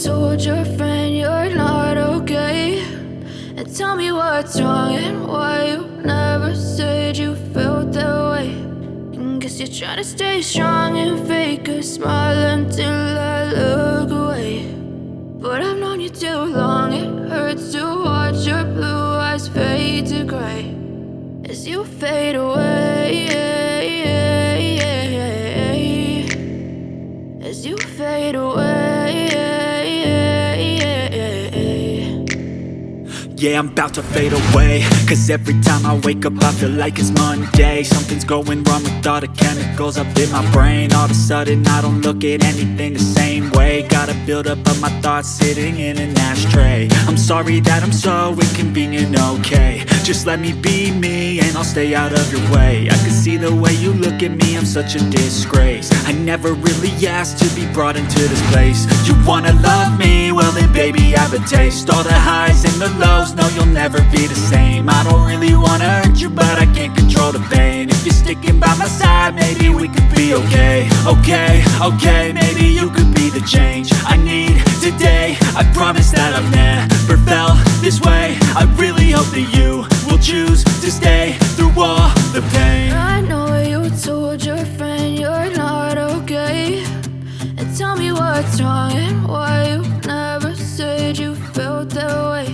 told your friend you're not okay, and tell me what's wrong and why you never said you felt that way. And guess you're trying to stay strong and fake a smile until I look away. But I've known you too long, it hurts to watch your blue eyes fade to gray as you fade away, as you fade away. Yeah, I'm about to fade away, cause every time I wake up I feel like it's Monday. Something's going wrong with all the chemicals up in my brain. All of a sudden I don't look at anything the same way. Gotta build up of my thoughts sitting in an ashtray. I'm sorry that I'm so inconvenient, okay. Just let me be me and I'll stay out of your way. I can see the way you look at me, I'm such a disgrace. I never really asked to be brought into this place. You wanna love me? Well then baby I have a taste. All the highs and the lows, no you'll never be the same. I don't really wanna hurt you but I can't control the pain. If you're sticking by my side maybe we could be okay. Okay, maybe you could be the change I need today. I promise that I've never felt this way. I really hope that you will choose to stay through all the pain. I know you told your friend you're not okay, and tell me what's wrong and why you never said you felt that way.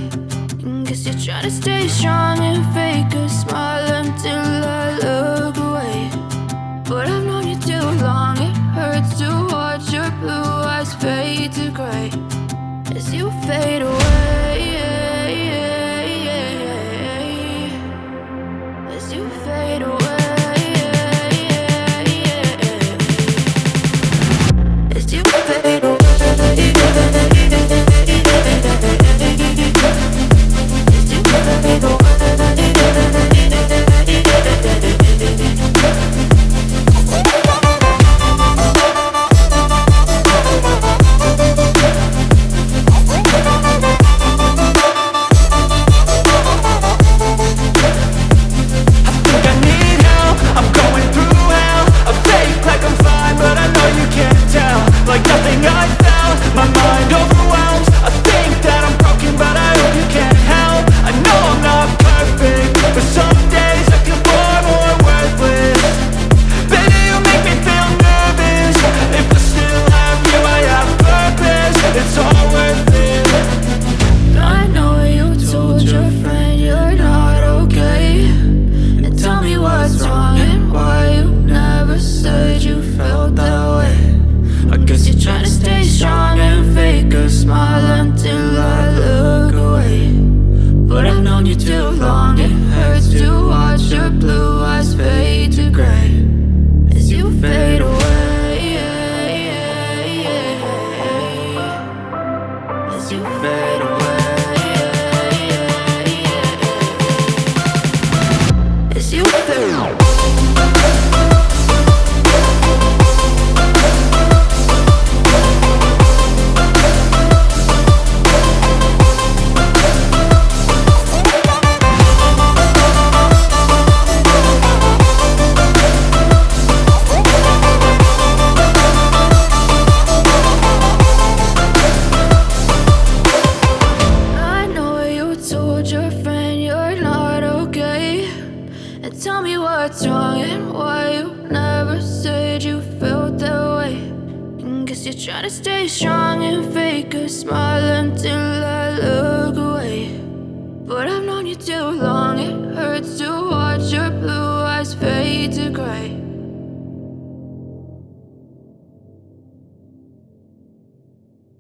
And guess you're trying to stay strong and fake a smile until I look away. But I've known you too long, it hurts to watch your blue eyes fade to gray as you fade away, as you fade away, as you fade away. Like nothing I felt, my mind overwhelmed. I think that I'm broken but I hope you can't help. I know I'm not perfect, but some days I feel far more worthless. Baby, you make me feel nervous. If I still have you, I have purpose. It's all worth it. I know you told your friend you're not okay, and tell me what's wrong and why you never said you felt that way. I guess you're trying to stay strong and fake a smile until I look away. But I've known you too long, it hurts to watch your blue eyes fade to gray as you fade away, as you fade away, as you fade away. Tell me what's wrong and why you never said you felt that way. And guess you're trying to stay strong and fake a smile until I look